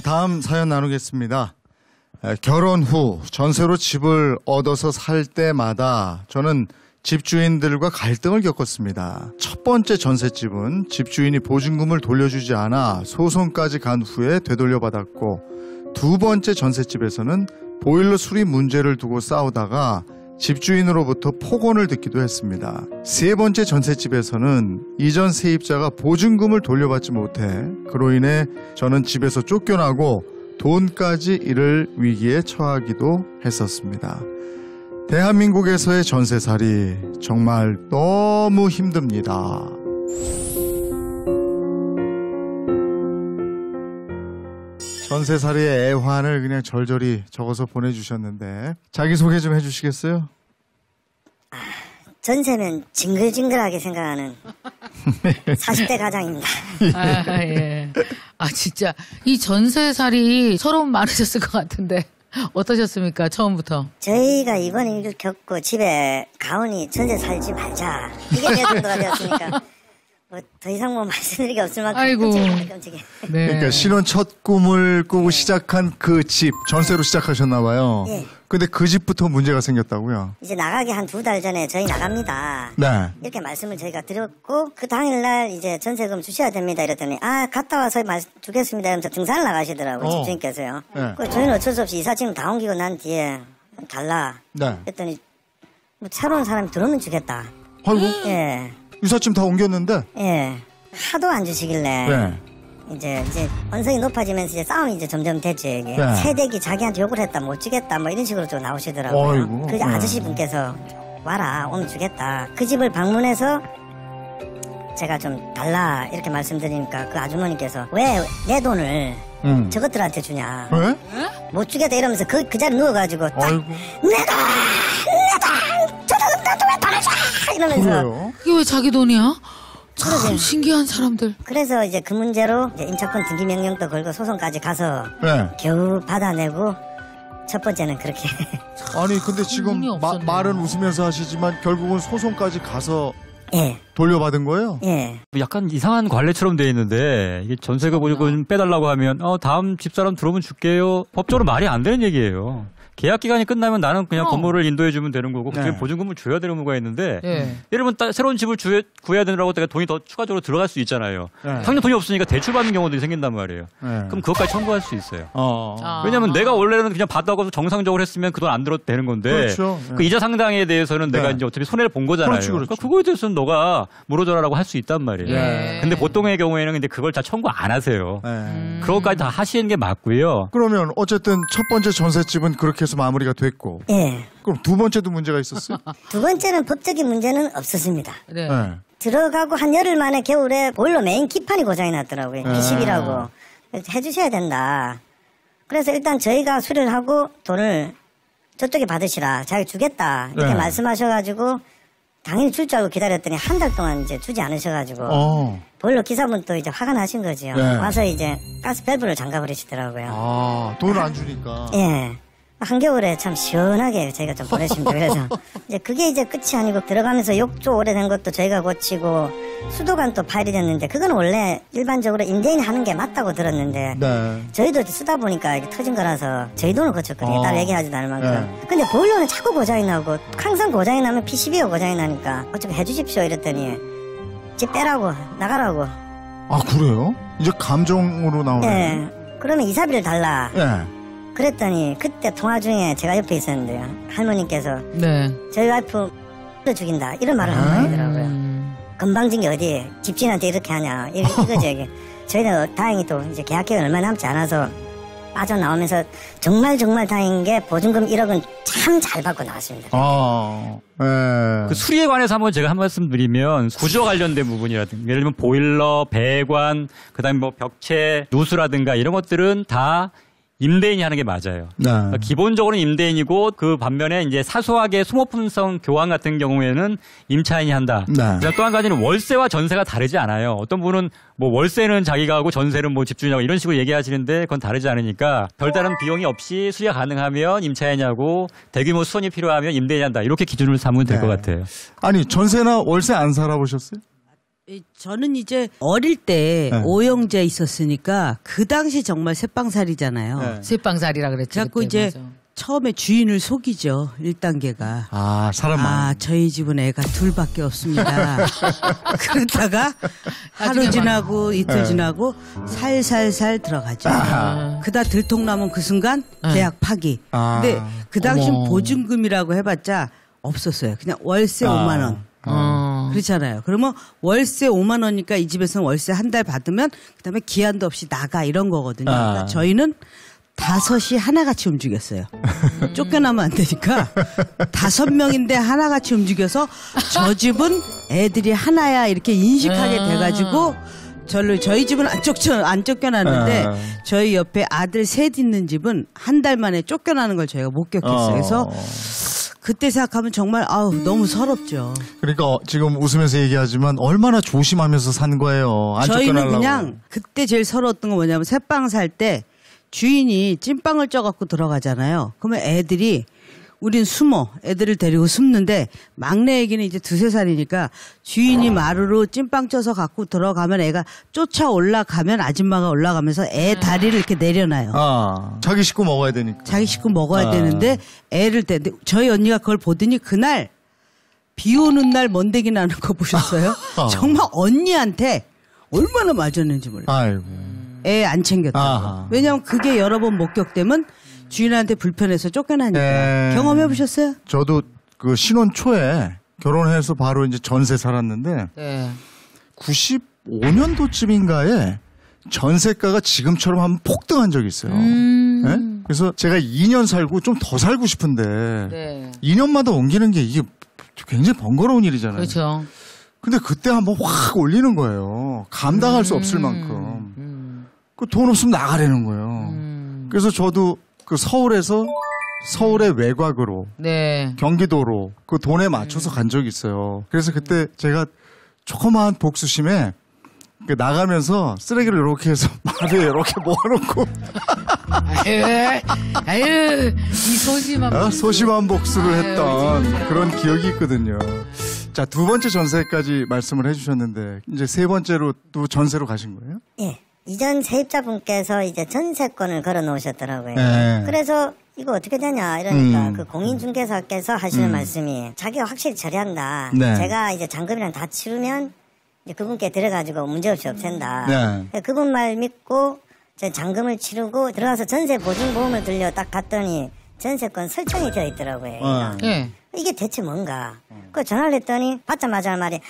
다음 사연 나누겠습니다. 결혼 후 전세로 집을 얻어서 살 때마다 저는 집주인들과 갈등을 겪었습니다. 첫 번째 전셋집은 집주인이 보증금을 돌려주지 않아 소송까지 간 후에 되돌려받았고, 두 번째 전셋집에서는 보일러 수리 문제를 두고 싸우다가 집주인으로부터 폭언을 듣기도 했습니다. 세 번째 전셋집에서는 이전 세입자가 보증금을 돌려받지 못해 그로 인해 저는 집에서 쫓겨나고 돈까지 잃을 위기에 처하기도 했었습니다. 대한민국에서의 전세살이 정말 너무 힘듭니다. 전세살이의 애환을 그냥 절절히 적어서 보내주셨는데 자기소개 좀 해주시겠어요? 전세면 징글징글하게 생각하는 40대 가장입니다. 예. 진짜 이 전세살이 서러움 많으셨을 것 같은데 어떠셨습니까? 처음부터. 저희가 이번 일을 겪고 집에 가오니 전세 살지 말자, 이게 내 정도가 되었으니까 뭐 더 이상 뭐 말씀드릴 게 없을 만큼 아이고. 끔찍해. 네. 그러니까 신혼 첫 꿈을 꾸고 시작한 그 집, 전세로 시작하셨나 봐요. 예. 근데 그 집부터 문제가 생겼다고요? 이제 나가기 한 2달 전에 저희 나갑니다. 네. 이렇게 말씀을 저희가 드렸고, 그 당일날 이제 전세금 주셔야 됩니다 이랬더니, 갔다 와서 주겠습니다 이러면서 등산을 나가시더라고요. 집주인께서요. 네. 그래서 저희는 어쩔 수 없이 이삿짐 다 옮기고 난 뒤에 달라. 네. 그랬더니 뭐 새로운 사람이 들어오면 주겠다. 아이고. 예. 이삿짐 다 옮겼는데? 예. 하도 안 주시길래. 네. 이제 언성이 높아지면서 이제 싸움이 이제 점점 됐죠, 이게. 네. 새댁이 자기한테 욕을 했다, 못 주겠다, 뭐 이런 식으로 좀 나오시더라고요. 어이구. 그 아저씨 분께서 와라, 오면 주겠다. 그 집을 방문해서 제가 좀 달라, 이렇게 말씀드리니까 그 아주머니께서 왜 내 돈을 저것들한테 주냐. 왜? 못 주겠다 이러면서 그 자리에 누워가지고 딱 아이고. 내가 저도 왜 돈을 줘! 이러면서. 그래요? 이게 왜 자기 돈이야? 참 신기한 사람들. 그래서 이제 그 문제로 이제 임차권 등기 명령도 걸고 소송까지 가서 네. 겨우 받아내고, 첫 번째는 그렇게. 아니 근데 지금 운이 없었네. 말은 웃으면서 하시지만 결국은 소송까지 가서 예. 돌려받은 거예요? 예. 약간 이상한 관례처럼 돼 있는데 이게 전세금 보증금 빼달라고 하면 다음 집사람 들어오면 줄게요. 법적으로 말이 안 되는 얘기예요. 계약 기간이 끝나면 나는 그냥 건물을 인도해주면 되는 거고 네. 보증금을 줘야 되는 의무가 있는데 예. 예를 들면 새로운 집을 구해야 되느라고 내가 돈이 더 추가적으로 들어갈 수 있잖아요. 네. 당장 돈이 없으니까 대출받는 경우들이 생긴단 말이에요. 네. 그럼 그것까지 청구할 수 있어요. 아. 왜냐하면 내가 원래는 그냥 받아가서 정상적으로 했으면 그 돈 안 들어도 되는 건데 그렇죠. 그 이자 상당에 대해서는 네. 내가 이제 어차피 손해를 본 거잖아요. 그렇죠, 그렇죠. 그러니까 그거에 대해서는 너가 물어줘라라고 할 수 있단 말이에요. 네. 근데 보통의 경우에는 근데 그걸 다 청구 안 하세요. 네. 그런 것까지 다 하시는 게 맞고요. 그러면 어쨌든 첫 번째 전셋집은 그렇게 해서 마무리가 됐고, 예. 그럼 두 번째도 문제가 있었어요? 두 번째는 법적인 문제는 없었습니다. 네. 네. 들어가고 한 열흘 만에 겨울에 보일러 메인 기판이 고장이 났더라고요. P10이라고. 해주셔야 된다. 그래서 일단 저희가 수리를 하고 돈을 저쪽에 받으시라. 자기 주겠다. 이렇게 네. 말씀하셔가지고 당연히 줄 줄 알고 기다렸더니 한 달 동안 이제 주지 않으셔가지고 보일러 기사분 또 이제 화가 나신 거지요. 네. 와서 이제 가스 밸브를 잠가버리시더라고요. 돈을 안 주니까. 예. 한겨울에 참 시원하게 저희가 좀 보내십니다. 그래서 이제 그게 이제 끝이 아니고 들어가면서 욕조 오래된 것도 저희가 고치고 수도관 또 파일이 됐는데 그건 원래 일반적으로 임대인이 하는 게 맞다고 들었는데 네. 저희도 쓰다 보니까 이게 터진 거라서 저희 돈을 고쳤거든요. 따로 얘기하지도 않을 만큼. 네. 근데 보일러는 자꾸 고장이 나고 항상 고장이 나면 P12가 고장이 나니까 어차피 해주십시오 이랬더니 집 빼라고 나가라고. 아, 그래요? 이제 감정으로 나오네. 예. 그러면 이사비를 달라. 예. 그랬더니 그때 통화 중에 제가 옆에 있었는데요. 할머니께서 네. 저희 와이프 죽인다 이런 말을 한 거더라고요. 건방진 게 어디 집주인한테 이렇게 하냐 이거죠 이게. 저희는 다행히 또 이제 계약 기간 얼마 남지 않아서 빠져나오면서 정말 다행인 게 보증금 1억은 참 잘 받고 나왔습니다. 예. 그 수리에 관해서 한번 제가 한 말씀 드리면 구조 관련된 부분이라든가 예를 들면 보일러, 배관, 그다음에 뭐 벽체, 누수라든가 이런 것들은 다 임대인이 하는 게 맞아요. 네. 그러니까 기본적으로는 임대인이고 그 반면에 이제 사소하게 소모품성 교환 같은 경우에는 임차인이 한다. 네. 또 한 가지는 월세와 전세가 다르지 않아요. 어떤 분은 뭐 월세는 자기가 하고 전세는 뭐 집주인하고 이런 식으로 얘기하시는데 그건 다르지 않으니까 별다른 비용이 없이 수리가 가능하면 임차인이 하고 대규모 수선이 필요하면 임대인이 한다. 이렇게 기준을 삼으면 될 것 같아요. 아니, 전세나 월세 안 살아보셨어요? 저는 이제 어릴 때 네. 오형제 있었으니까 그 당시 정말 새빵살이잖아요. 네. 쇠빵살이라 그랬죠. 자꾸 그때, 이제 맞아. 처음에 주인을 속이죠. 1단계가. 사람 많아. 저희 집은 애가 둘밖에 없습니다. 그러다가 하루 지나고 이틀 네. 지나고 살살살 들어가죠. 그다 들통나면 그 순간 네. 계약 파기. 근데 그 당시 어머. 보증금이라고 해봤자 없었어요. 그냥 월세 5만 원. 그렇잖아요. 그러면 월세 5만 원이니까 이 집에서는 월세 한 달 받으면 그다음에 기한도 없이 나가 이런 거거든요. 그러니까 저희는 5이 하나같이 움직였어요. 쫓겨나면 안 되니까 5명인데 하나같이 움직여서 저 집은 애들이 하나야 이렇게 인식하게 돼가지고 저희 집은 안 쫓겨났는데 저희 옆에 아들 셋 있는 집은 한 달 만에 쫓겨나는 걸 저희가 목격했어요. 그래서 그때 생각하면 정말 너무 서럽죠. 그러니까 지금 웃으면서 얘기하지만 얼마나 조심하면서 산 거예요. 안 저희는 쫓겨나려고. 그냥 그때 제일 서러웠던 건 뭐냐면 새빵 살 때 주인이 찐빵을 쪄갖고 들어가잖아요. 그러면 애들이 우린 애들을 데리고 숨는데 막내 애기는 이제 2-3살이니까 주인이 마루로 찐빵 쪄서 갖고 들어가면 애가 쫓아 올라가면 아줌마가 올라가면서 애 다리를 이렇게 내려놔요. 자기 식구 먹어야 되니까. 자기 식구 먹어야 되는데 애를 근데 저희 언니가 그걸 보더니 그날 비 오는 날 먼데기 나는 거 보셨어요? 정말 언니한테 얼마나 맞았는지 몰라요. 아이고. 애 안 챙겼다고. 왜냐하면 그게 여러 번 목격되면 주인한테 불편해서 쫓겨나니까. 경험해 보셨어요? 저도 그 신혼 초에 결혼해서 바로 이제 전세 살았는데 네. 95년도쯤인가에 전세가가 지금처럼 한번 폭등한 적이 있어요. 네? 그래서 제가 2년 살고 좀 더 살고 싶은데 네. 2년마다 옮기는 게 이게 굉장히 번거로운 일이잖아요. 그렇죠. 근데 그때 한번 확 올리는 거예요. 감당할 수 없을 만큼. 그 돈 없으면 나가라는 거예요. 그래서 저도 그 서울의 외곽으로 네. 경기도로 그 돈에 맞춰서 간 적이 있어요. 그래서 그때 제가 조그마한 복수심에 그 나가면서 쓰레기를 이렇게 해서 말에 이렇게 모아놓고 아유, 이 소심한. 소심한 복수를 했던 그런 기억이 있거든요. 자, 2번째 전세까지 말씀을 해주셨는데 이제 3번째로 또 전세로 가신 거예요? 예. 이전 세입자분께서 이제 전세권을 걸어 놓으셨더라고요. 네. 그래서 이거 어떻게 되냐 이러니까 그 공인중개사께서 하시는 말씀이 자기가 확실히 처리한다. 네. 제가 이제 잔금이랑 다 치르면 이제 그분께 들어가지고 문제없이 없앤다. 네. 그분 말 믿고 제 잔금을 치르고 들어가서 전세 보증보험을 들려 딱 갔더니 전세권 설정이 되어 있더라고요. 네. 이게 대체 뭔가? 그 전화를 했더니 받자마자 할 말이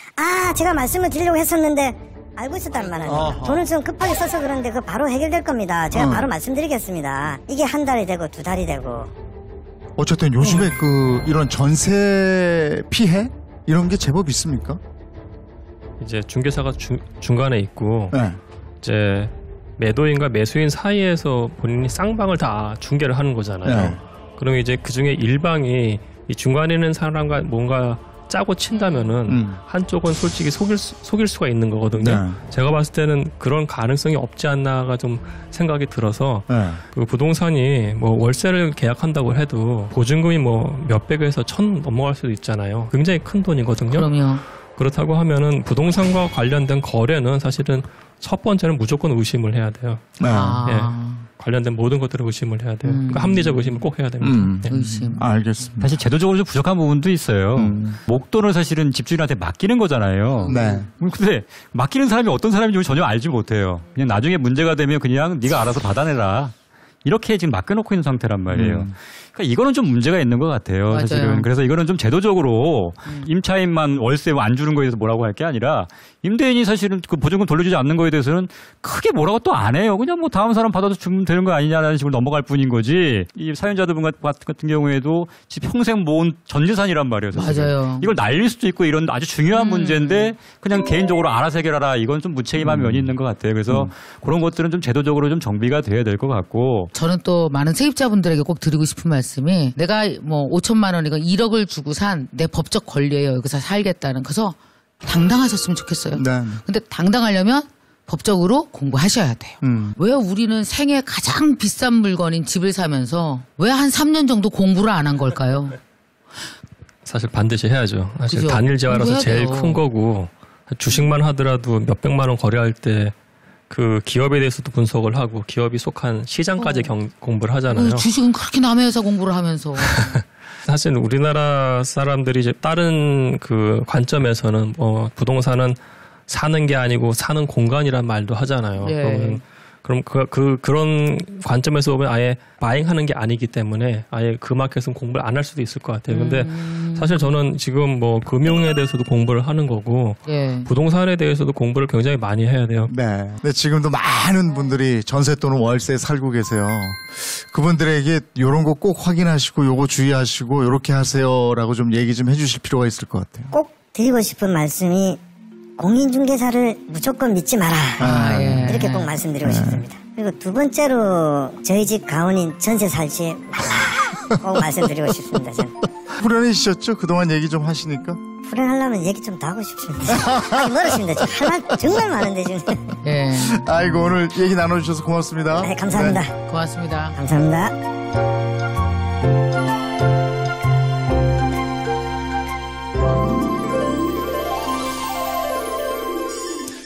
제가 말씀을 드리려고 했었는데 알고 있었단 말이에요. 돈을 좀 급하게 써서 그런데 그 바로 해결될 겁니다. 제가 바로 말씀드리겠습니다. 이게 한 달이 되고 2달이 되고. 어쨌든 요즘에 그 이런 전세 피해 이런 게 제법 있습니까? 이제 중개사가 중간에 있고 네. 이제 매도인과 매수인 사이에서 본인이 쌍방을 다 중개를 하는 거잖아요. 네. 그러면 이제 그 중에 일방이 이 중간에 있는 사람과 뭔가 짜고 친다면은 한쪽은 솔직히 속일 수가 있는 거거든요. 네. 제가 봤을 때는 그런 가능성이 없지 않나가 좀 생각이 들어서 네. 그 부동산이 뭐 월세를 계약한다고 해도 보증금이 뭐 몇백에서 1,000 넘어갈 수도 있잖아요. 굉장히 큰 돈이거든요. 그럼요. 그렇다고 하면은 부동산과 관련된 거래는 사실은 첫 번째는 무조건 의심을 해야 돼요. 네. 예. 관련된 모든 것들을 의심을 해야 돼요. 그러니까 합리적 의심을 꼭 해야 됩니다. 예. 의심. 알겠습니다. 사실 제도적으로 좀 부족한 부분도 있어요. 목돈을 사실은 집주인한테 맡기는 거잖아요. 네. 근데 맡기는 사람이 어떤 사람인지 전혀 알지 못해요. 그냥 나중에 문제가 되면 그냥 네가 알아서 받아내라. 이렇게 지금 맡겨놓고 있는 상태란 말이에요. 그러니까 이거는 좀 문제가 있는 것 같아요. 맞아요. 사실은. 그래서 이거는 좀 제도적으로 임차인만 월세 안 주는 거에 대해서 뭐라고 할 게 아니라 임대인이 사실은 그 보증금 돌려주지 않는 거에 대해서는 크게 뭐라고 또 안 해요. 그냥 뭐 다음 사람 받아도 주면 되는 거 아니냐라는 식으로 넘어갈 뿐인 거지. 이 사연자들 같은 경우에도 집 평생 모은 전 재산이란 말이에요. 사실은. 맞아요. 이걸 날릴 수도 있고 이런 아주 중요한 문제인데 그냥 개인적으로 알아서 해결하라. 이건 좀 무책임한 면이 있는 것 같아요. 그래서 그런 것들은 좀 제도적으로 좀 정비가 돼야 될 것 같고. 저는 또 많은 세입자분들에게 꼭 드리고 싶은 말씀이 내가 뭐 5천만 원이고 1억을 주고 산 내 법적 권리예요. 여기서 살겠다는. 그래서 당당하셨으면 좋겠어요. 네. 근데 당당하려면 법적으로 공부하셔야 돼요. 왜 우리는 생애 가장 비싼 물건인 집을 사면서 왜 한 3년 정도 공부를 안 한 걸까요? 사실 반드시 해야죠. 사실 그죠? 단일 재화라서 공부해야 제일 돼요. 큰 거고 주식만 하더라도 몇백만 원 거래할 때 그 기업에 대해서도 분석을 하고 기업이 속한 시장까지 공부를 하잖아요. 주식은 그렇게 남의 회사 공부를 하면서. 사실 우리나라 사람들이 이제 다른 그 관점에서는 부동산은 사는 게 아니고 사는 공간이란 말도 하잖아요. 네. 그럼 그런 관점에서 보면 아예 바잉하는 게 아니기 때문에 아예 그 마켓은 공부를 안 할 수도 있을 것 같아요. 근데 사실 저는 지금 뭐 금융에 대해서도 공부를 하는 거고 네. 부동산에 대해서도 공부를 굉장히 많이 해야 돼요. 네. 근데 지금도 많은 분들이 전세 또는 월세에 살고 계세요. 그분들에게 이런 거 꼭 확인하시고 요거 주의하시고 요렇게 하세요라고 좀 얘기 좀 해주실 필요가 있을 것 같아요. 꼭 드리고 싶은 말씀이 공인중개사를 무조건 믿지 마라. 예. 이렇게 꼭 말씀드리고 싶습니다. 그리고 두 번째로 저희 집 가훈인 전세 살지 말라. 꼭 말씀드리고 싶습니다. 저는. 불안해지셨죠? 그동안 얘기 좀 하시니까. 불행하려면 얘기 좀 더 하고 싶습니다. 아니, 멀었습니다. 지금 할 말 정말 많은데 지금. 예. 아이고 오늘 얘기 나눠주셔서 고맙습니다. 네, 감사합니다. 고맙습니다. 감사합니다.